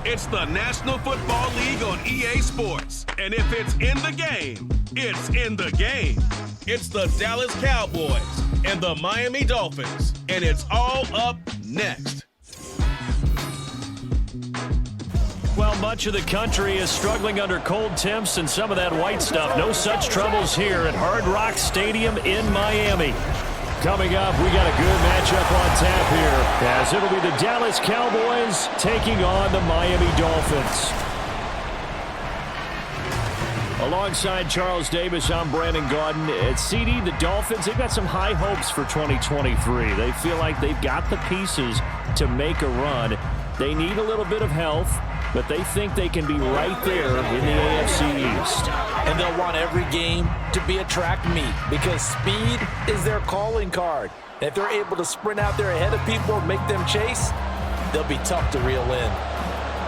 It's the National Football League on EA Sports. And if it's in the game, it's in the game. It's the Dallas Cowboys and the Miami Dolphins. And it's all up next. Well, much of the country is struggling under cold temps and some of that white stuff. No such troubles here at Hard Rock Stadium in Miami. Coming up, we got a good matchup on tap here, as it'll be the Dallas Cowboys taking on the Miami Dolphins. Alongside Charles Davis, I'm Brandon Gaudin. At CD, the Dolphins, they've got some high hopes for 2023. They feel like they've got the pieces to make a run. They need a little bit of health, but they think they can be right there in the AFC East. And they'll want every game to be a track meet because speed is their calling card. And if they're able to sprint out there ahead of people and make them chase, they'll be tough to reel in.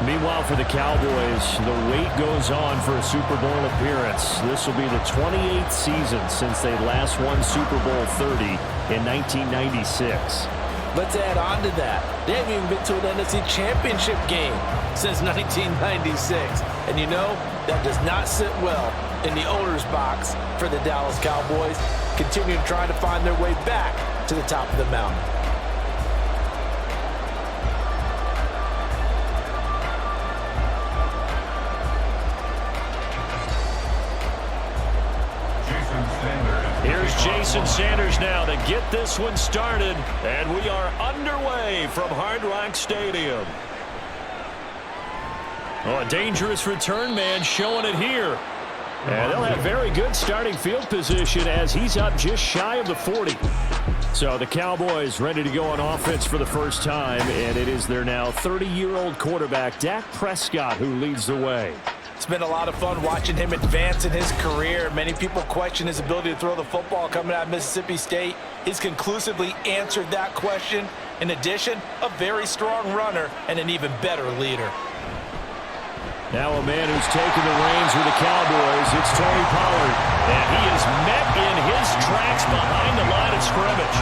Meanwhile, for the Cowboys, the wait goes on for a Super Bowl appearance. This will be the 28th season since they last won Super Bowl 30 in 1996. Let's add on to that. They haven't even been to an NFC Championship game since 1996. And you know, that does not sit well in the owner's box for the Dallas Cowboys, continuing to try to find their way back to the top of the mountain. Here's Jason Sanders now to get this one started, and we are underway from Hard Rock Stadium. Oh, a dangerous return man showing it here. And they'll have very good starting field position as he's up just shy of the 40. So the Cowboys ready to go on offense for the first time, and it is their now 30-year-old quarterback, Dak Prescott, who leads the way. It's been a lot of fun watching him advance in his career. Many people question his ability to throw the football coming out of Mississippi State. He's conclusively answered that question. In addition, a very strong runner and an even better leader. Now a man who's taken the reins with the Cowboys, it's Tony Pollard. And he is met in his tracks behind the line of scrimmage.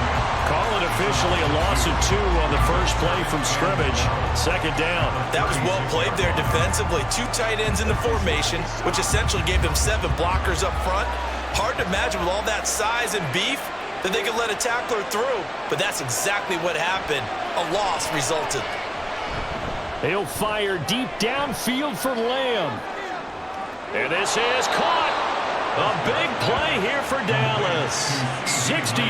Call it officially a loss of 2 on the first play from scrimmage. Second down. That was well played there defensively. 2 tight ends in the formation, which essentially gave them 7 blockers up front. Hard to imagine with all that size and beef that they could let a tackler through. But that's exactly what happened. A loss resulted. He'll fire deep downfield for Lamb. And this is caught. A big play here for Dallas. 63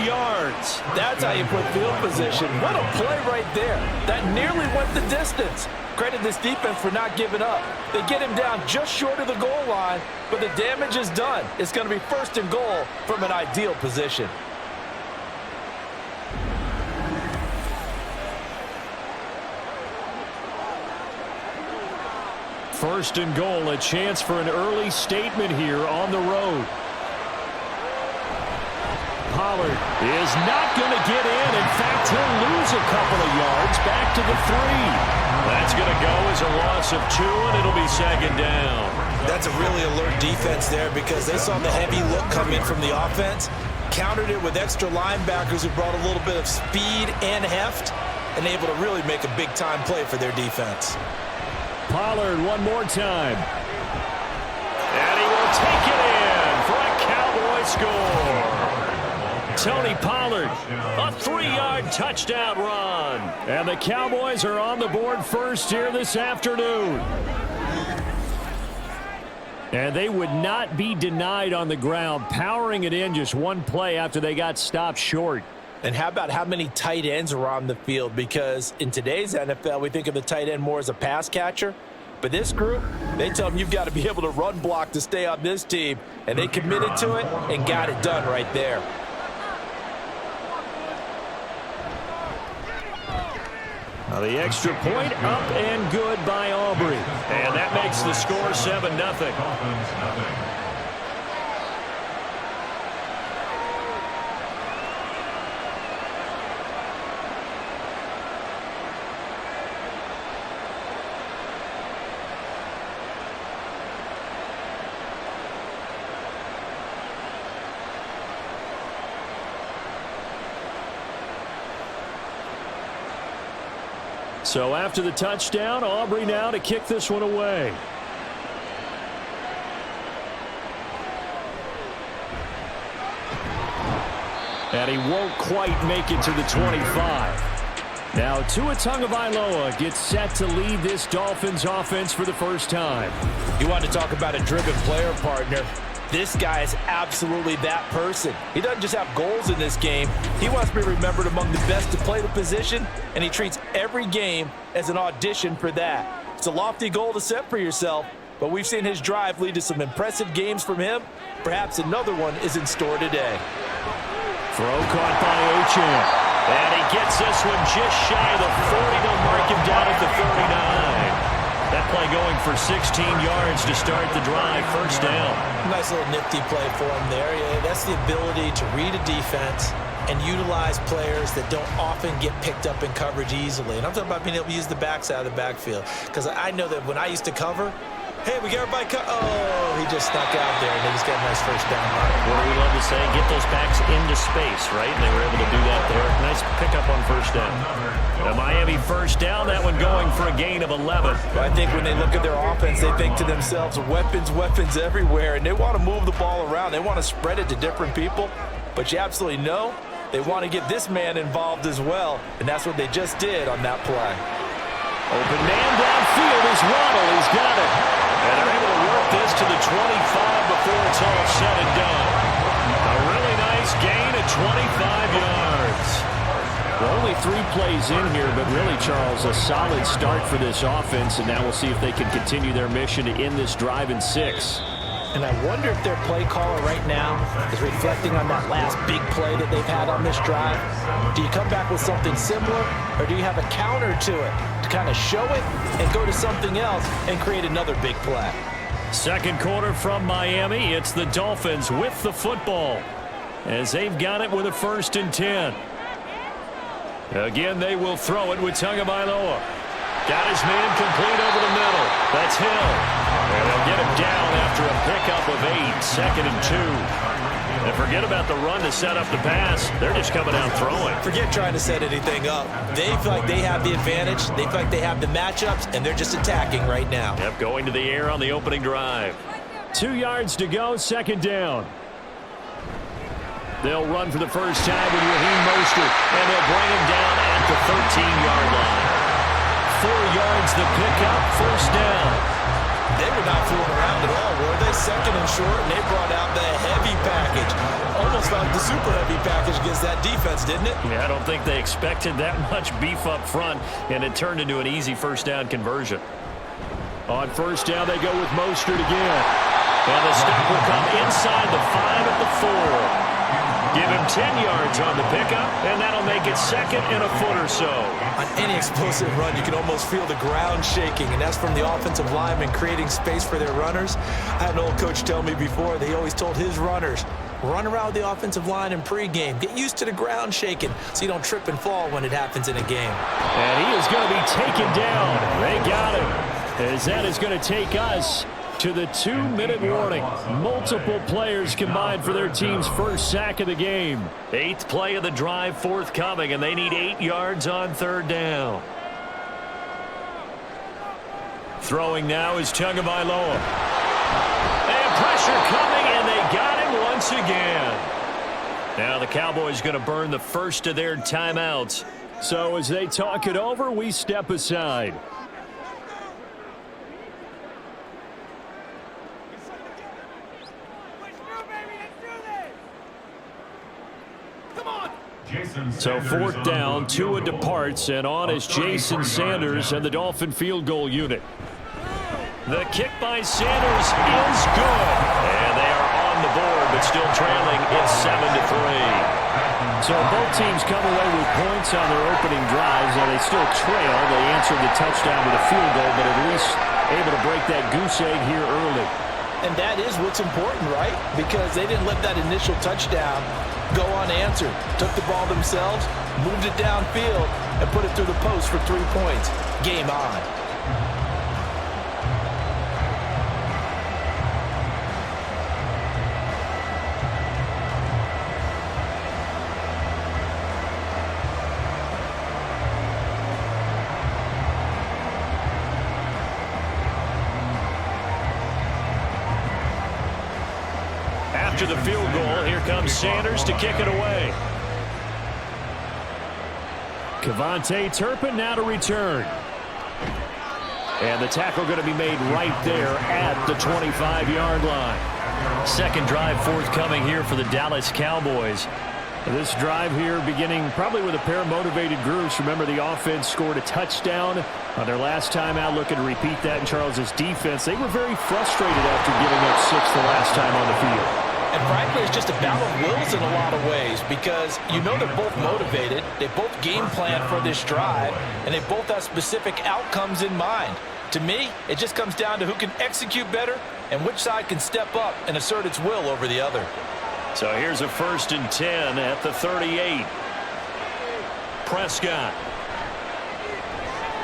yards. That's how you put field position. What a play right there. That nearly went the distance. Credit this defense for not giving up. They get him down just short of the goal line, but the damage is done. It's going to be 1st and goal from an ideal position. First and goal, a chance for an early statement here on the road. Pollard is not going to get in. In fact, he'll lose a couple of yards back to the 3. That's going to go as a loss of 2, and it'll be 2nd down. That's a really alert defense there because they saw the heavy look come in from the offense, countered it with extra linebackers who brought a little bit of speed and heft, and able to really make a big-time play for their defense. Pollard one more time. And he will take it in for a Cowboy score. Tony Pollard, a 3-yard touchdown run. And the Cowboys are on the board first here this afternoon. And they would not be denied on the ground, powering it in just one play after they got stopped short. And how about how many tight ends are on the field? Because in today's NFL, we think of the tight end more as a pass catcher. But this group, they tell them you've got to be able to run block to stay on this team. And they committed to it and got it done right there. Now the extra point up and good by Aubrey. And that makes the score 7-0. So after the touchdown, Aubrey now to kick this one away. And he won't quite make it to the 25. Now Tua Tagovailoa gets set to lead this Dolphins offense for the first time. You want to talk about a driven player, partner. This guy is absolutely that person. He doesn't just have goals in this game. He wants to be remembered among the best to play the position, and he treats every game as an audition for that. It's a lofty goal to set for yourself, but we've seen his drive lead to some impressive games from him. Perhaps another one is in store today. Throw caught by Ochan. And he gets this one just shy of the 40. They'll mark him down at the 39. That play going for 16 yards to start the drive. First down. Nice little nifty play for him there. Yeah, that's the ability to read a defense and utilize players that don't often get picked up in coverage easily. And I'm talking about being able to use the backside of the backfield. Because I know that when I used to cover, hey, we got everybody oh, he just snuck out there, and they just got a nice first down. What do we love to say? Get those backs into space, right? And they were able to do that there. Nice pickup on first down. The Miami first down, that one going for a gain of 11. Well, I think when they look at their offense, they think to themselves, weapons, weapons everywhere, and they want to move the ball around. They want to spread it to different people, but you absolutely know they want to get this man involved as well, and that's what they just did on that play. Open man downfield is Waddle. He's got it. And they're able to work this to the 25 before it's all said and done. A really nice gain of 25 yards. Well, only 3 plays in here, but really, Charles, a solid start for this offense, and now we'll see if they can continue their mission to end this drive in 6. And I wonder if their play caller right now is reflecting on that last big play that they've had on this drive. Do you come back with something similar, or do you have a counter to it to kind of show it and go to something else and create another big play? Second quarter from Miami. It's the Dolphins with the football as they've got it with a 1st and 10. Again, they will throw it with Tagovailoa. Got his man complete over the middle. That's Hill. And they'll get him down after a pickup of 8. 2nd and 2. And forget about the run to set up the pass. They're just coming out throwing. Forget trying to set anything up. They feel like they have the advantage. They feel like they have the matchups, and they're just attacking right now. Yep, going to the air on the opening drive. 2 yards to go, 2nd down. They'll run for the first time with Raheem Mostert, and they'll bring him down at the 13-yard line. 4 yards the pickup, 1st down. They were not fooling around at all, were they? 2nd and short, and they brought out the heavy package. Almost like the super heavy package against that defense, didn't it? Yeah, I don't think they expected that much beef up front, and it turned into an easy first down conversion. On first down, they go with Mostert again. And the stop will come inside the 5 at the 4. Give him 10 yards on the pickup, and that'll make it 2nd and a foot or so. On any explosive run, you can almost feel the ground shaking, and that's from the offensive linemen creating space for their runners. I had an old coach tell me before, they always told his runners, run around the offensive line in pregame. Get used to the ground shaking so you don't trip and fall when it happens in a game. And he is going to be taken down. They got him. As that is going to take us to the 2-minute warning. Multiple players combined for their team's first sack of the game. 8th play of the drive forthcoming, and they need 8 yards on 3rd down. Throwing now is Tagovailoa. And pressure coming, and they got him once again. Now the Cowboys going to burn the first of their timeouts. So as they talk it over, we step aside. So 4th down, Tua departs, and on is Jason Sanders and the Dolphin field goal unit. The kick by Sanders is good, and they are on the board, but still trailing. It's 7-3. So both teams come away with points on their opening drives, and they still trail. They answered the touchdown with a field goal, but at least able to break that goose egg here early. And that is what's important, right? Because they didn't let that initial touchdown go unanswered. Took the ball themselves, moved it downfield, and put it through the post for 3 points. Game on. after the field goal. Here comes Sanders to kick it away. Kevontae Turpin now to return. And the tackle going to be made right there at the 25-yard line. Second drive forthcoming here for the Dallas Cowboys. This drive here beginning probably with a pair of motivated groups. Remember, the offense scored a touchdown on their last time out, looking to repeat that in Charles's defense. They were very frustrated after giving up 6 the last time on the field. And frankly, it's just a battle of wills in a lot of ways because you know they're both motivated, they both game plan for this drive, and they both have specific outcomes in mind. To me, it just comes down to who can execute better and which side can step up and assert its will over the other. So here's a 1st and 10 at the 38. Prescott.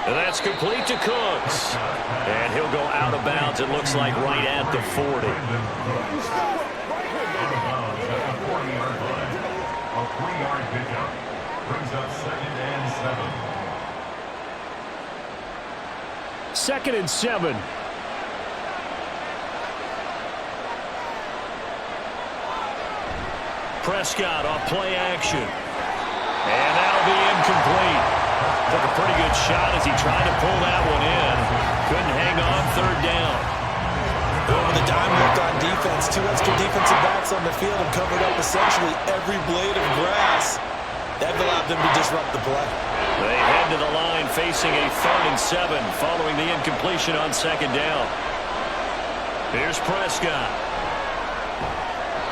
And that's complete to Cooks. And he'll go out of bounds, it looks like, right at the 40. A 3-yard pickup brings up 2nd and 7. 2nd and 7. Prescott off play action. And that'll be incomplete. Took a pretty good shot as he tried to pull that one in. Couldn't hang on 3rd down. Over the dime look on defense, 2 extra defensive backs on the field and covered up essentially every blade of grass. That allowed them to disrupt the play. They head to the line facing a 3rd and 7 following the incompletion on 2nd down. Here's Prescott.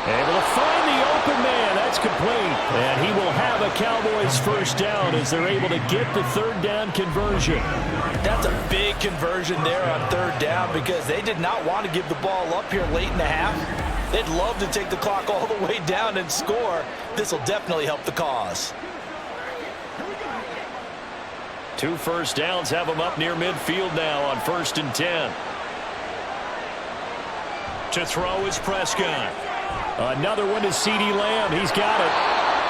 Able to find the open man. That's complete. And he will have a Cowboys 1st down as they're able to get the 3rd down conversion. That's a big conversion there on 3rd down because they did not want to give the ball up here late in the half. They'd love to take the clock all the way down and score. This will definitely help the cause. 2 first downs have them up near midfield now on 1st and 10. To throw is Prescott. Another one to CeeDee Lamb. He's got it.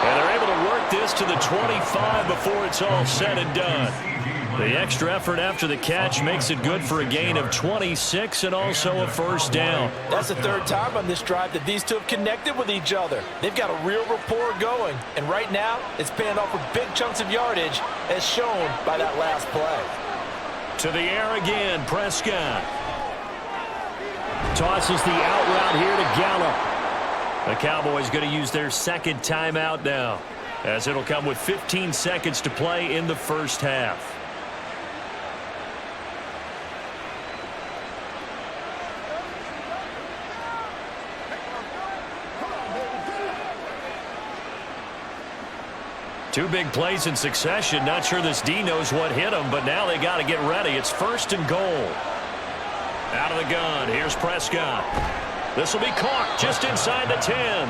And they're able to work this to the 25 before it's all said and done. The extra effort after the catch makes it good for a gain of 26 and also a 1st down. That's the 3rd time on this drive that these two have connected with each other. They've got a real rapport going. And right now, it's paying off with big chunks of yardage as shown by that last play. To the air again, Prescott. Tosses the out route here to Gallup. The Cowboys going to use their 2nd timeout now, as it'll come with 15 seconds to play in the 1st half. Two big plays in succession. Not sure this D knows what hit him, but now they got to get ready. It's 1st and goal. Out of the gun. Here's Prescott. This will be caught just inside the 10.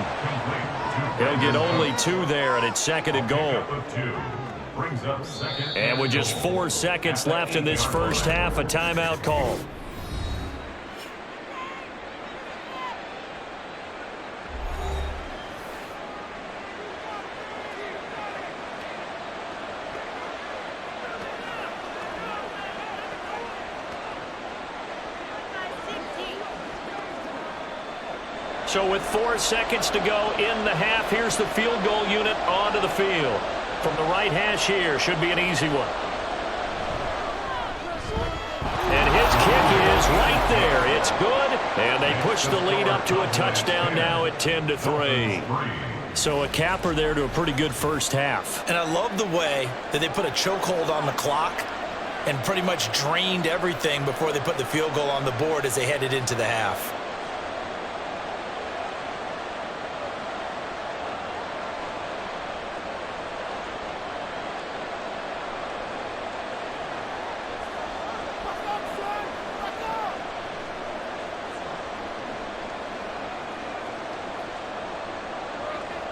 He'll get only 2 there, and it's 2nd and goal. And with just 4 seconds left in this 1st half, a timeout call. So with 4 seconds to go in the half, here's the field goal unit onto the field. From the right hash here, should be an easy one. And his kick is right there. It's good, and they push the lead up to a touchdown now at 10-3. So a capper there to a pretty good 1st half. And I love the way that they put a chokehold on the clock and pretty much drained everything before they put the field goal on the board as they headed into the half.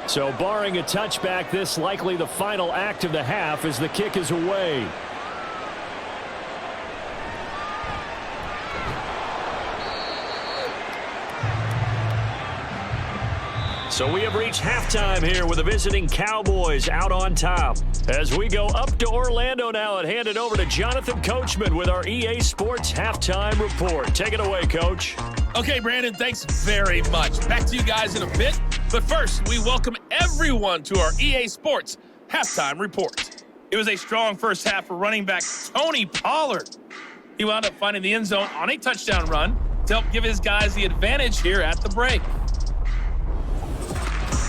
So barring a touchback, this likely the final act of the half as the kick is away. So we have reached halftime here with the visiting Cowboys out on top. As we go up to Orlando now and hand it over to Jonathan Coachman with our EA Sports Halftime Report. Take it away, Coach. Okay, Brandon, thanks very much. Back to you guys in a bit. But first, we welcome everyone to our EA Sports Halftime Report. It was a strong first half for running back Tony Pollard. He wound up finding the end zone on a touchdown run to help give his guys the advantage here at the break.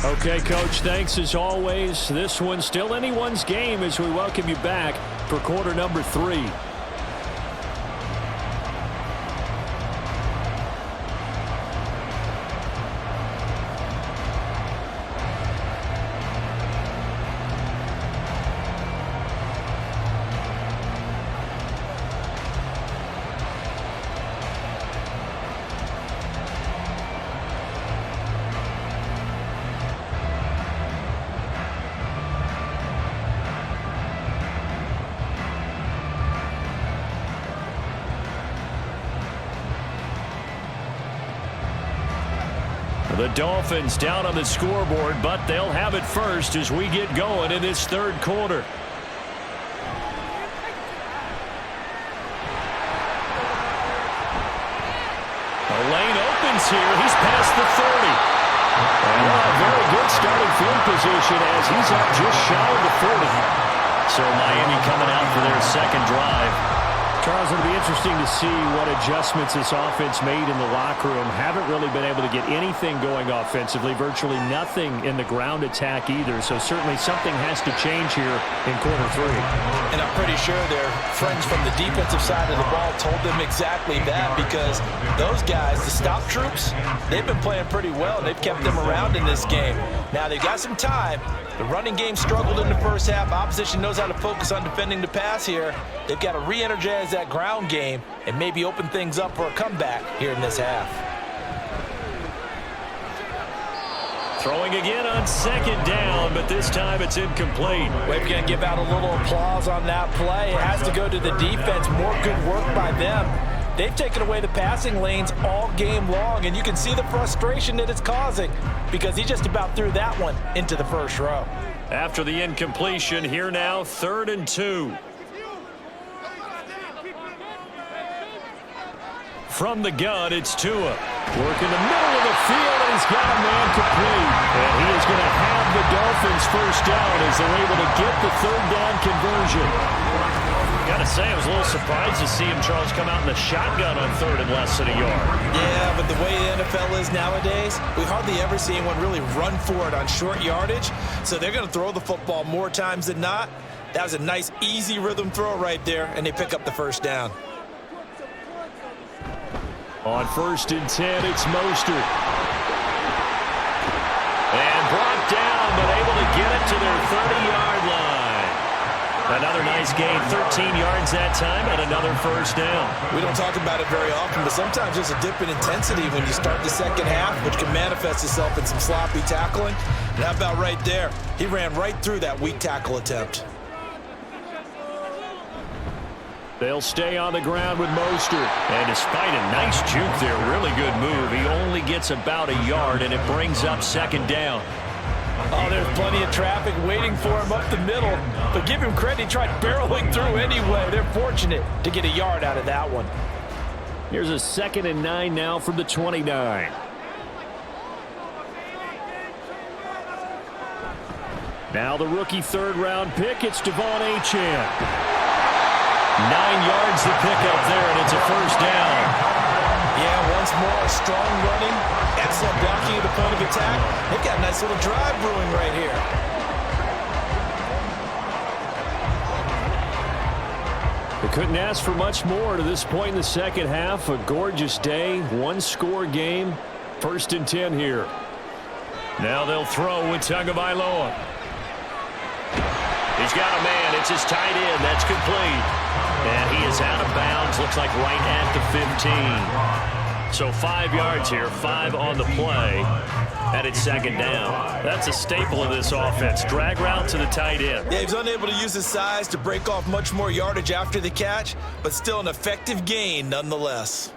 Okay, Coach, thanks as always. This one's still anyone's game as we welcome you back for quarter number 3. The Dolphins down on the scoreboard, but they'll have it first as we get going in this third quarter. The lane opens here. He's past the 30. And a very good starting field position as he's up just shy of the 40. So Miami coming out for their second drive. Charles, it'll be interesting to see what adjustments this offense made in the locker room. Haven't really been able to get anything going offensively, virtually nothing in the ground attack either. So certainly something has to change here in quarter 3. And I'm pretty sure their friends from the defensive side of the ball told them exactly that, because those guys, the stop troops, they've been playing pretty well. They've kept them around in this game. Now they've got some time. The running game struggled in the first half. Opposition knows how to focus on defending the pass here. They've got to re-energize that ground game and maybe open things up for a comeback here in this half. Throwing again on second down, but this time it's incomplete. We're going to give out a little applause on that play. It has to go to the defense. More good work by them. They've taken away the passing lanes all game long, and you can see the frustration that it's causing because he just about threw that one into the first row. After the incompletion, here now, 3rd and 2. From the gun, it's Tua. Working the middle of the field, and he's got a man complete. And he is going to have the Dolphins first down as they're able to get the 3rd down conversion. Gotta say, I was a little surprised to see him, Charles, come out in the shotgun on 3rd and less than a yard. Yeah, but the way the NFL is nowadays, we hardly ever see anyone really run for it on short yardage. So they're going to throw the football more times than not. That was a nice, easy rhythm throw right there, and they pick up the first down. On 1st and 10, it's Mostert. And brought down, but able to get it to their 30-yard line. Another nice gain, 13 yards that time, and another first down. We don't talk about it very often, but sometimes there's a dip in intensity when you start the second half, which can manifest itself in some sloppy tackling. And how about right there? He ran right through that weak tackle attempt. They'll stay on the ground with Mostert. And despite a nice juke there, really good move, he only gets about a yard, and it brings up second down. Oh, there's plenty of traffic waiting for him up the middle. But give him credit, he tried barreling through anyway. They're fortunate to get a yard out of that one. Here's a 2nd and 9 now from the 29. Now the rookie 3rd-round pick, it's Devon Achane. 9 yards the pickup there, and it's a first down. Yeah, once more, strong running, excellent blocking at the point of attack. They've got a nice little drive brewing right here. They couldn't ask for much more to this point in the second half. A gorgeous day, 1-score game. 1st and 10 here. Now they'll throw with Tagovailoa. He's got a man. It's his tight end. That's complete. And he is out of bounds. Looks like right at the 15. So 5 yards here, 5 on the play. And it's second down. That's a staple of this offense. Drag route to the tight end. Yeah, he's unable to use his size to break off much more yardage after the catch, but still an effective gain nonetheless.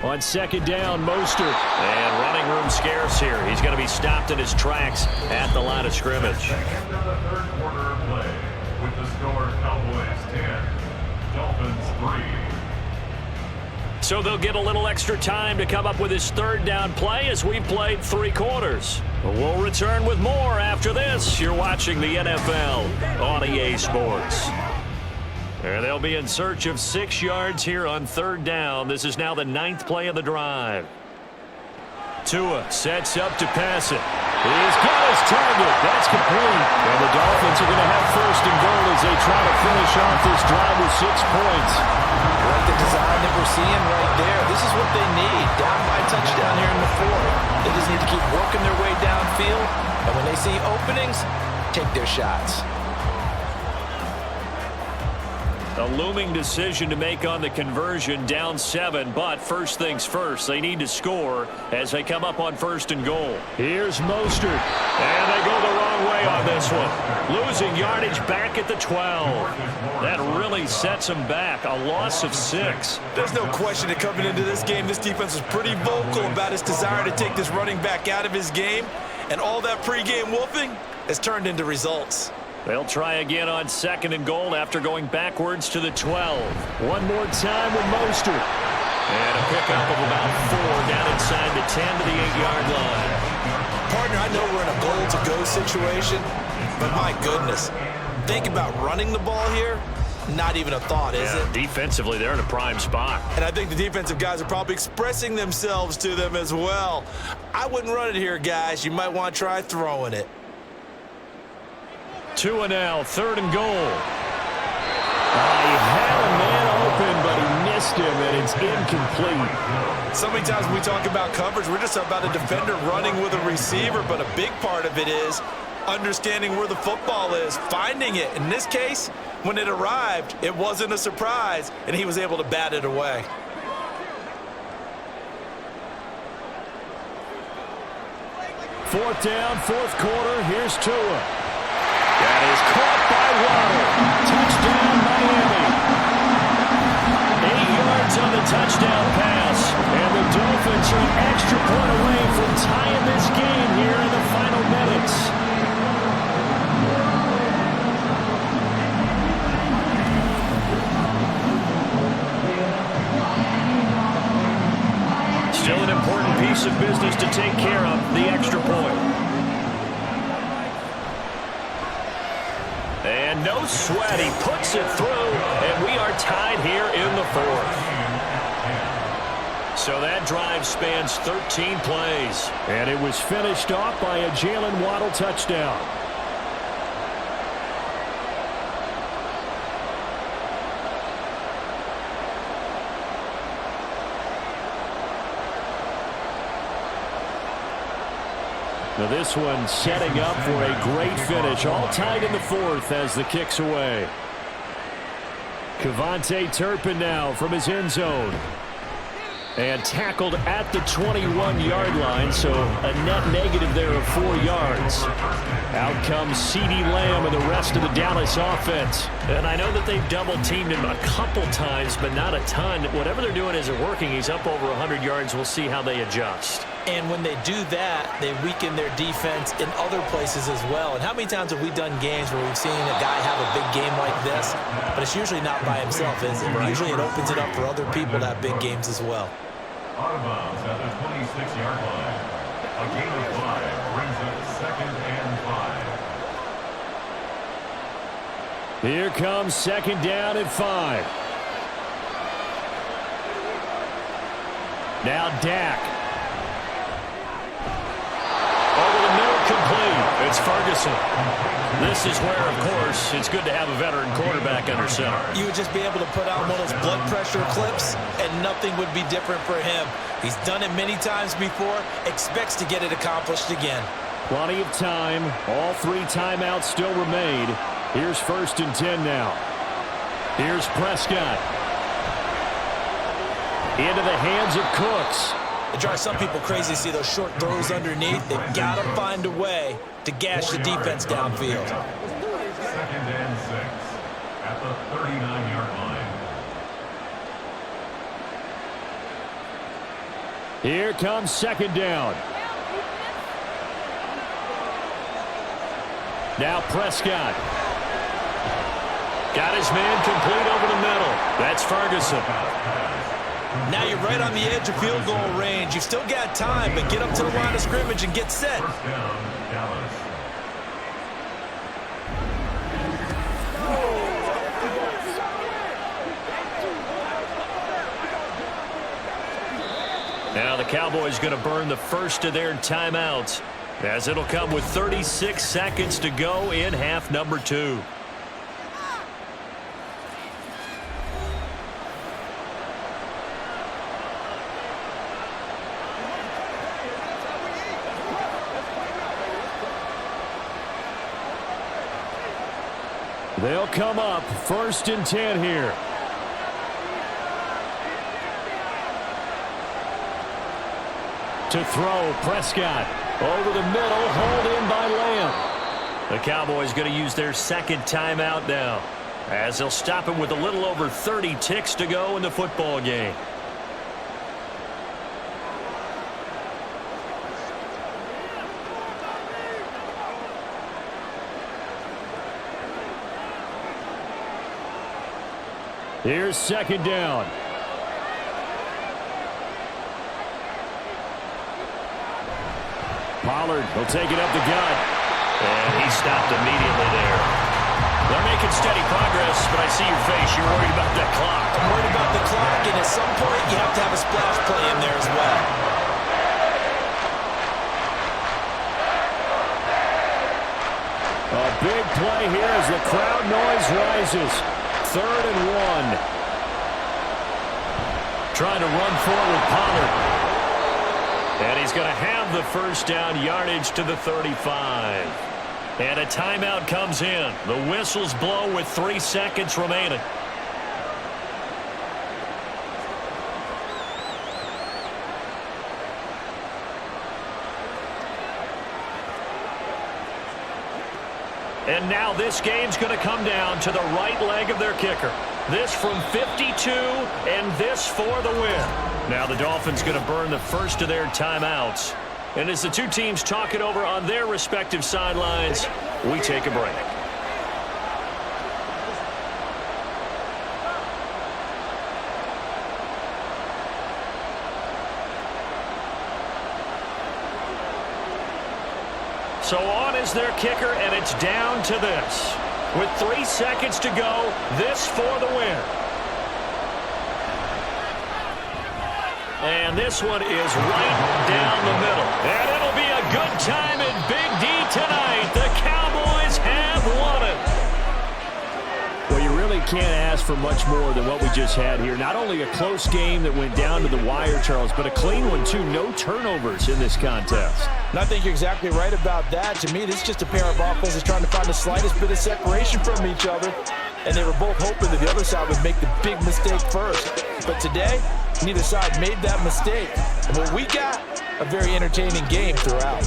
On second down, Mostert. And running room scarce here. He's going to be stopped in his tracks at the line of scrimmage. End of the third quarter of play with the score Cowboys 10, Dolphins 3. So they'll get a little extra time to come up with his third down play as we've played 3 quarters. We'll return with more after this. You're watching the NFL on EA Sports. And they'll be in search of 6 yards here on third down. This is now the 9th play of the drive. Tua sets up to pass it. He's got his target. That's complete. And the Dolphins are going to have first and goal as they try to finish off this drive with 6 points. Like the design that we're seeing right there. This is what they need. Down by a touchdown here in the 4th. They just need to keep working their way downfield. And when they see openings, take their shots. A looming decision to make on the conversion, down 7, but first things first, they need to score as they come up on first and goal. Here's Mostert, and they go the wrong way on this one. Losing yardage back at the 12. That really sets them back, a loss of 6. There's no question that coming into this game, this defense was pretty vocal about its desire to take this running back out of his game, and all that pregame wolfing has turned into results. They'll try again on second and goal after going backwards to the 12. One more time with Mostert. And a pickup of about 4 down inside the 10 to the 8-yard line. Partner, I know we're in a goal-to-go situation, but my goodness, think about running the ball here. Not even a thought, is it? Defensively, they're in a prime spot. And I think the defensive guys are probably expressing themselves to them as well. I wouldn't run it here, guys. You might want to try throwing it. Tua now, third and goal. He had a man open, but he missed him, and it's incomplete. So many times when we talk about coverage, we're just about a defender running with a receiver, but a big part of it is understanding where the football is, finding it. In this case, when it arrived, it wasn't a surprise, and he was able to bat it away. Fourth down, 4th quarter. Here's Tua. That is caught by Waddle. Touchdown, Miami. 8 yards on the touchdown pass. And the Dolphins are an extra point away from tying this game here in the final minutes. Still an important piece of business to take care of, the extra point. And no sweat, he puts it through, and we are tied here in the 4th. So that drive spans 13 plays. And it was finished off by a Jalen Waddle touchdown. Now this one setting up for a great finish. All tied in the 4th as the kick's away. Kevontae Turpin now from his end zone. And tackled at the 21-yard line, so a net negative there of 4 yards. Out comes CeeDee Lamb and the rest of the Dallas offense. And I know that they've double-teamed him a couple times, but not a ton. Whatever they're doing isn't working. He's up over 100 yards. We'll see how they adjust. And when they do that, they weaken their defense in other places as well. And how many times have we done games where we've seen a guy have a big game like this, but it's usually not by himself, is it? Right. Usually it opens it up for other people to have big games as well. Out of bounds at the 26-yard line. A gain of 5 brings up 2nd and 5. Here comes 2nd down and 5. Now Dak. Over the middle, complete. It's Ferguson. This is where, of course, it's good to have a veteran quarterback under center. You would just be able to put on one of those blood pressure clips, and nothing would be different for him. He's done it many times before, expects to get it accomplished again. Plenty of time. All 3 timeouts still remain. Here's 1st and 10 now. Here's Prescott. Into the hands of Cooks. It drives some people crazy to see those short throws underneath. They've got to find a way to gash the defense downfield. 2nd and 6 at the 39-yard line. Here comes second down. Now Prescott. Got his man complete over the middle. That's Ferguson. Now you're right on the edge of field goal range. You've still got time, but get up to the line of scrimmage and get set. First down, Dallas. Now the Cowboys going to burn the first of their timeouts, as it'll come with 36 seconds to go in half number 2. They'll come up 1st and 10 here. To throw, Prescott. Over the middle, hauled in by Lamb. The Cowboys going to use their second timeout now, as they'll stop him with a little over 30 ticks to go in the football game. Here's second down. Pollard will take it up the gut. And he stopped immediately there. They're making steady progress, but I see your face. You're worried about that clock. I'm worried about the clock, and at some point you have to have a splash play in there as well. A big play here as the crowd noise rises. 3rd and 1. Trying to run forward with Pollard. And he's going to have the first down, yardage to the 35. And a timeout comes in. The whistles blow with 3 seconds remaining. And now this game's going to come down to the right leg of their kicker. This from 52, and this for the win. Now the Dolphins going to burn the first of their timeouts. And as the two teams talk it over on their respective sidelines, we take a break. So on is their kicker, and it's down to this. With 3 seconds to go, this for the win. And this one is right down the middle. And it'll be a good time in Big D tonight. The Cowboys have won it. Well, you really can't ask for much more than what we just had here. Not only a close game that went down to the wire, Charles, but a clean one, too. No turnovers in this contest. And I think you're exactly right about that. To me, this is just a pair of offenses trying to find the slightest bit of separation from each other. And they were both hoping that the other side would make the big mistake first. But today, neither side made that mistake. And what we got, a very entertaining game throughout.